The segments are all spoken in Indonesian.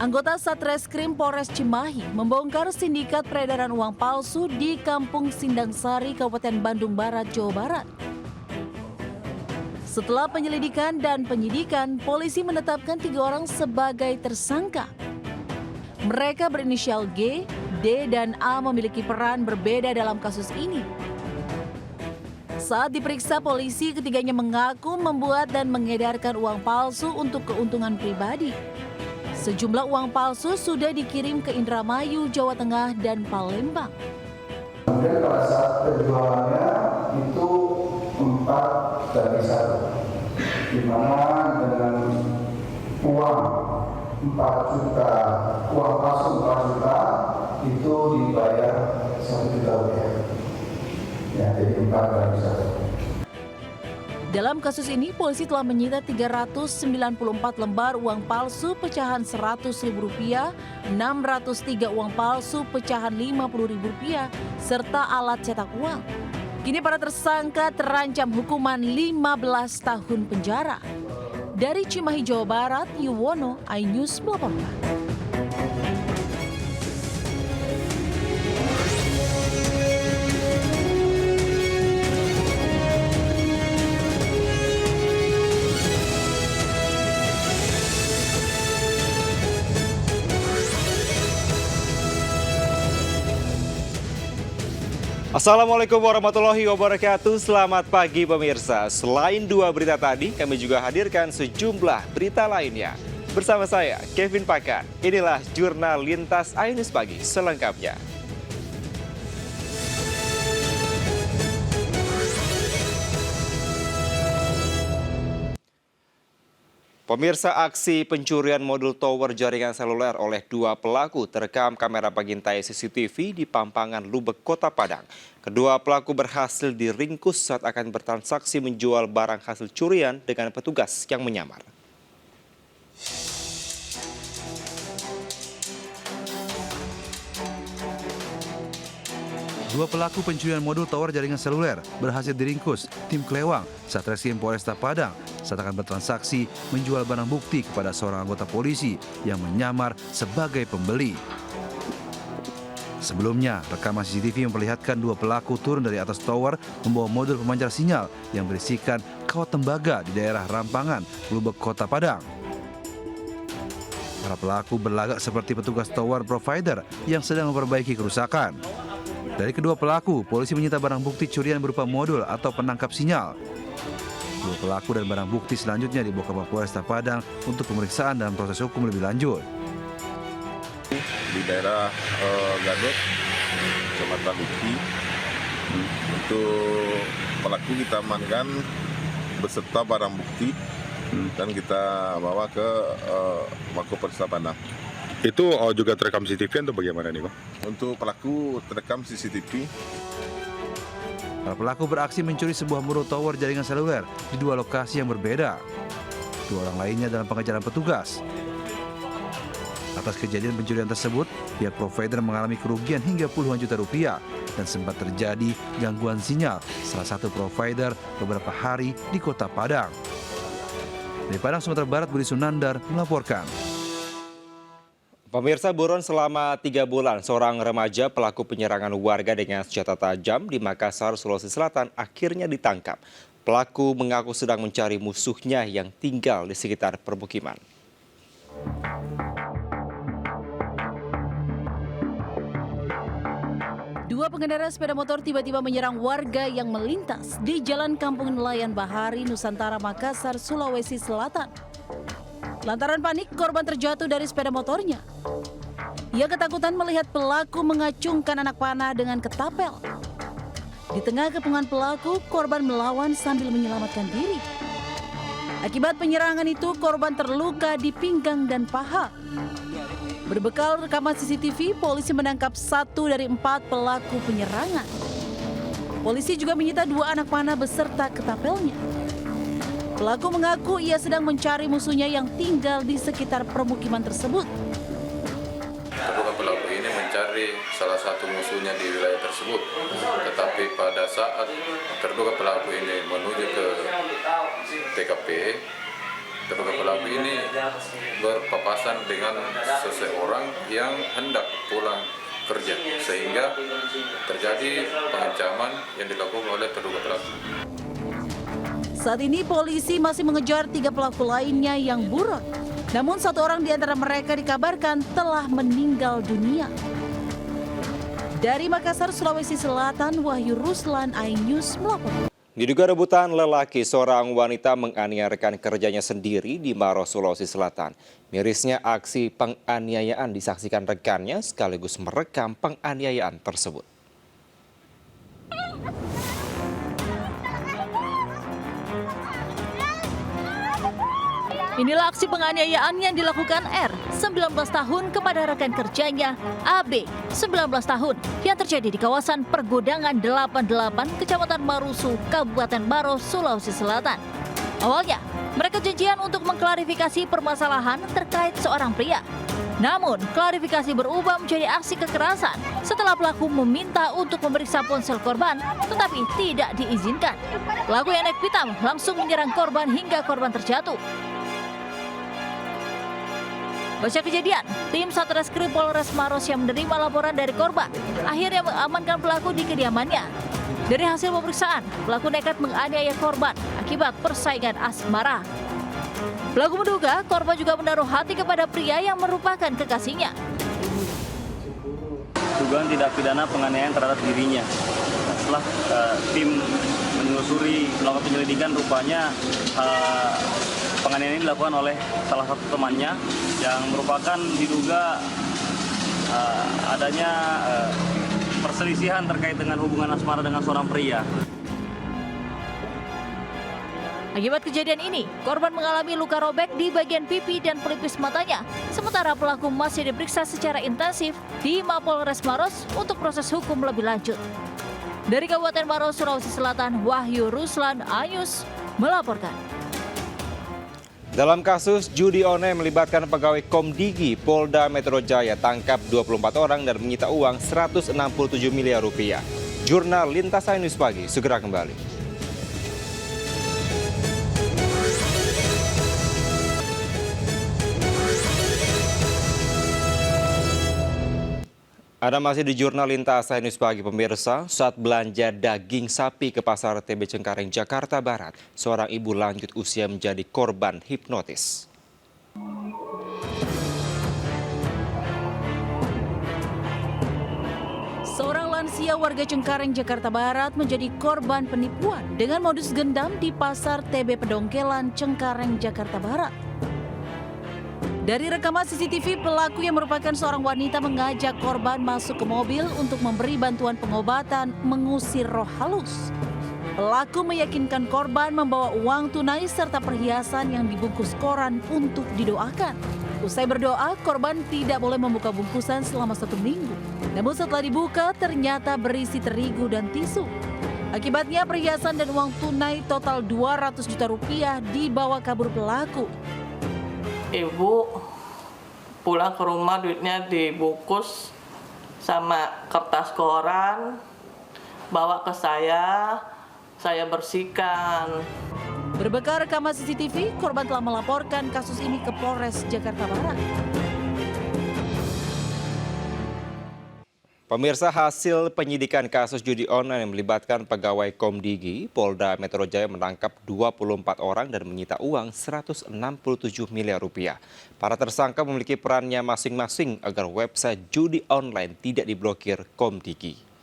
Anggota Satreskrim Polres Cimahi membongkar sindikat peredaran uang palsu di Kampung Sindangsari, Kabupaten Bandung Barat, Jawa Barat. Setelah penyelidikan dan penyidikan, polisi menetapkan 3 orang sebagai tersangka. Mereka berinisial G, D, dan A memiliki peran berbeda dalam kasus ini. Saat diperiksa polisi, ketiganya mengaku membuat dan mengedarkan uang palsu untuk keuntungan pribadi. Sejumlah uang palsu sudah dikirim ke Indramayu, Jawa Tengah, dan Palembang. Kemudian pada saat penjualannya itu 4 dari 1, di mana dengan uang 4 juta, uang palsu 4 juta itu dibayar 1 juta rupiah. Ya, jadi 4 dari 1. Dalam kasus ini, polisi telah menyita 394 lembar uang palsu pecahan Rp100.000, 603 uang palsu pecahan Rp50.000, serta alat cetak uang. Kini para tersangka terancam hukuman 15 tahun penjara. Dari Cimahi, Jawa Barat, Yuwono, iNews melaporkan. Assalamualaikum warahmatullahi wabarakatuh. Selamat pagi pemirsa. Selain 2 berita tadi, kami juga hadirkan sejumlah berita lainnya. Bersama saya, Kevin Pakan. Inilah Jurnal Lintas iNews Pagi selengkapnya. Pemirsa, aksi pencurian modul tower jaringan seluler oleh 2 pelaku terekam kamera pengintai CCTV di Pampangan, Lubek, Kota Padang. Kedua pelaku berhasil diringkus saat akan bertransaksi menjual barang hasil curian dengan petugas yang menyamar. Dua pelaku pencurian modul tower jaringan seluler berhasil diringkus tim Klewang Satreskrim Polresta Padang saat akan bertransaksi menjual barang bukti kepada seorang anggota polisi yang menyamar sebagai pembeli. Sebelumnya, rekaman CCTV memperlihatkan 2 pelaku turun dari atas tower membawa modul pemancar sinyal yang berisikan kawat tembaga di daerah Rampangan, Lubek, Kota Padang. Para pelaku berlagak seperti petugas tower provider yang sedang memperbaiki kerusakan. Dari kedua pelaku, polisi menyita barang bukti curian berupa modul atau penangkap sinyal. 2 pelaku dan barang bukti selanjutnya dibawa ke Polresta Padang untuk pemeriksaan dan proses hukum lebih lanjut. Di daerah Gadot, Kecamatan Luki, untuk pelaku kita amankan beserta barang bukti dan kita bawa ke Mako Polresta Padang. Itu juga terekam CCTV atau bagaimana nih, Pak? Untuk pelaku terekam CCTV. Para pelaku beraksi mencuri sebuah modul tower jaringan seluler di 2 lokasi yang berbeda. 2 orang lainnya dalam pengejaran petugas. Atas kejadian pencurian tersebut, pihak provider mengalami kerugian hingga puluhan juta rupiah dan sempat terjadi gangguan sinyal salah satu provider beberapa hari di Kota Padang. Dari Padang, Sumatera Barat, Budi Sunandar melaporkan. Pemirsa, buron selama 3 bulan, seorang remaja pelaku penyerangan warga dengan senjata tajam di Makassar, Sulawesi Selatan akhirnya ditangkap. Pelaku mengaku sedang mencari musuhnya yang tinggal di sekitar permukiman. Dua pengendara sepeda motor tiba-tiba menyerang warga yang melintas di Jalan Kampung Nelayan Bahari, Nusantara, Makassar, Sulawesi Selatan. Lantaran panik, korban terjatuh dari sepeda motornya. Ia ketakutan melihat pelaku mengacungkan anak panah dengan ketapel. Di tengah kepungan pelaku, korban melawan sambil menyelamatkan diri. Akibat penyerangan itu, korban terluka di pinggang dan paha. Berbekal rekaman CCTV, polisi menangkap 1 dari 4 pelaku penyerangan. Polisi juga menyita 2 anak panah beserta ketapelnya. Pelaku mengaku ia sedang mencari musuhnya yang tinggal di sekitar permukiman tersebut. Terduga pelaku ini mencari salah satu musuhnya di wilayah tersebut. Tetapi pada saat terduga pelaku ini menuju ke TKP, terduga pelaku ini berpapasan dengan seseorang yang hendak pulang kerja, sehingga terjadi pengancaman yang dilakukan oleh terduga pelaku. Saat ini polisi masih mengejar 3 pelaku lainnya yang buron. Namun 1 orang di antara mereka dikabarkan telah meninggal dunia. Dari Makassar, Sulawesi Selatan, Wahyu Ruslan, iNews melaporkan. Diduga rebutan lelaki, seorang wanita menganiaya rekan kerjanya sendiri di Maros, Sulawesi Selatan. Mirisnya aksi penganiayaan disaksikan rekannya sekaligus merekam penganiayaan tersebut. Inilah aksi penganiayaan yang dilakukan R, 19 tahun, kepada rekan kerjanya AB, 19 tahun, yang terjadi di kawasan Pergudangan 88, Kecamatan Marusu, Kabupaten Maros, Sulawesi Selatan. Awalnya, mereka janjian untuk mengklarifikasi permasalahan terkait seorang pria. Namun, klarifikasi berubah menjadi aksi kekerasan setelah pelaku meminta untuk memeriksa ponsel korban, tetapi tidak diizinkan. Pelaku yang naik pitam langsung menyerang korban hingga korban terjatuh. Pasca kejadian, tim Satreskrim Polres Maros yang menerima laporan dari korban akhirnya mengamankan pelaku di kediamannya. Dari hasil pemeriksaan, pelaku nekat menganiaya korban akibat persaingan asmara. Pelaku menduga korban juga menaruh hati kepada pria yang merupakan kekasihnya. Dugaan tindak pidana penganiayaan terhadap dirinya. Setelah tim menelusuri melakukan penyelidikan, rupanya penganiayaan ini dilakukan oleh salah satu temannya yang merupakan diduga adanya perselisihan terkait dengan hubungan asmara dengan seorang pria. Akibat kejadian ini, korban mengalami luka robek di bagian pipi dan pelipis matanya, sementara pelaku masih diperiksa secara intensif di Mapolres Maros untuk proses hukum lebih lanjut. Dari Kabupaten Maros, Sulawesi Selatan, Wahyu Ruslan, iNews melaporkan. Dalam kasus judi online melibatkan pegawai Komdigi, Polda Metro Jaya tangkap 24 orang dan menyita uang 167 miliar rupiah. Jurnal Lintas iNews Pagi segera kembali. Ada masih di Jurnal Lintas iNews Pagi, pemirsa. Saat belanja daging sapi ke Pasar TB Cengkareng, Jakarta Barat, seorang ibu lanjut usia menjadi korban hipnotis. Seorang lansia warga Cengkareng, Jakarta Barat menjadi korban penipuan dengan modus gendam di Pasar TB Pedongkelan, Cengkareng, Jakarta Barat. Dari rekaman CCTV, pelaku yang merupakan seorang wanita mengajak korban masuk ke mobil untuk memberi bantuan pengobatan mengusir roh halus. Pelaku meyakinkan korban membawa uang tunai serta perhiasan yang dibungkus koran untuk didoakan. Usai berdoa, korban tidak boleh membuka bungkusan selama 1 minggu. Namun setelah dibuka, ternyata berisi terigu dan tisu. Akibatnya perhiasan dan uang tunai total 200 juta rupiah dibawa kabur pelaku. Ibu pulang ke rumah, duitnya dibungkus sama kertas koran, bawa ke saya bersihkan. Berbekal rekaman CCTV, korban telah melaporkan kasus ini ke Polres Jakarta Barat. Pemirsa, hasil penyidikan kasus judi online yang melibatkan pegawai Komdigi, Polda Metro Jaya menangkap 24 orang dan menyita uang 167 miliar rupiah. Para tersangka memiliki perannya masing-masing agar website judi online tidak diblokir Komdigi.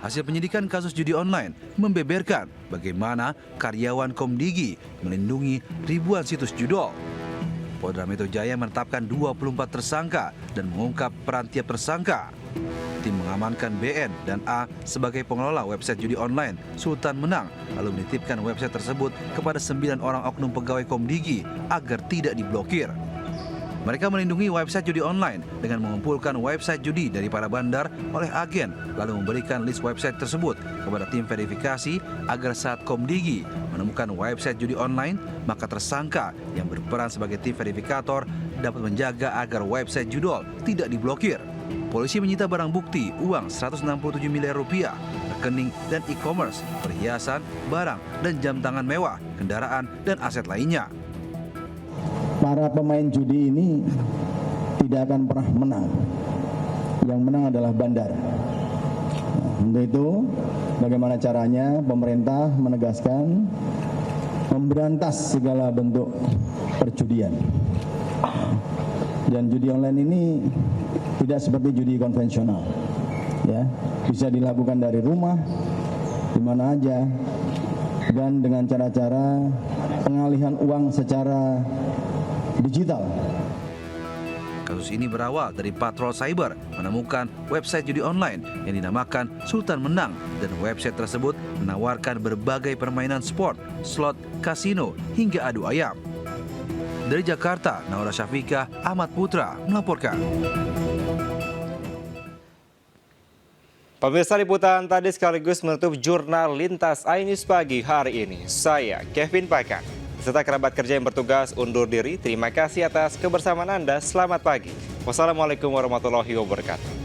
Hasil penyidikan kasus judi online membeberkan bagaimana karyawan Komdigi melindungi ribuan situs judol. Polda Metro Jaya menetapkan 24 tersangka dan mengungkap peran tiap tersangka. Tim mengamankan BN dan A sebagai pengelola website judi online Sultan Menang, lalu menitipkan website tersebut kepada 9 orang oknum pegawai Komdigi agar tidak diblokir. Mereka melindungi website judi online dengan mengumpulkan website judi dari para bandar oleh agen, lalu memberikan list website tersebut kepada tim verifikasi agar saat Komdigi menemukan website judi online, maka tersangka yang berperan sebagai tim verifikator dapat menjaga agar website judol tidak diblokir. Polisi menyita barang bukti uang 167 miliar rupiah, rekening dan e-commerce, perhiasan, barang dan jam tangan mewah, kendaraan dan aset lainnya. Para pemain judi ini tidak akan pernah menang. Yang menang adalah bandar. Untuk itu, bagaimana caranya pemerintah menegaskan memberantas segala bentuk perjudian. Dan judi online ini tidak seperti judi konvensional. Ya, bisa dilakukan dari rumah, di mana aja, dan dengan cara-cara pengalihan uang secara digital. Kasus ini berawal dari patrol cyber menemukan website judi online yang dinamakan Sultan Menang, dan website tersebut menawarkan berbagai permainan sport, slot, kasino, hingga adu ayam. Dari Jakarta, Naura Syafika, Ahmad Putra melaporkan. Pemirsa, liputan tadi sekaligus menutup jurnal Lintas iNews pagi hari ini. Saya Kevin Pakan serta kerabat kerja yang bertugas undur diri. Terima kasih atas kebersamaan Anda. Selamat pagi. Wassalamualaikum warahmatullahi wabarakatuh.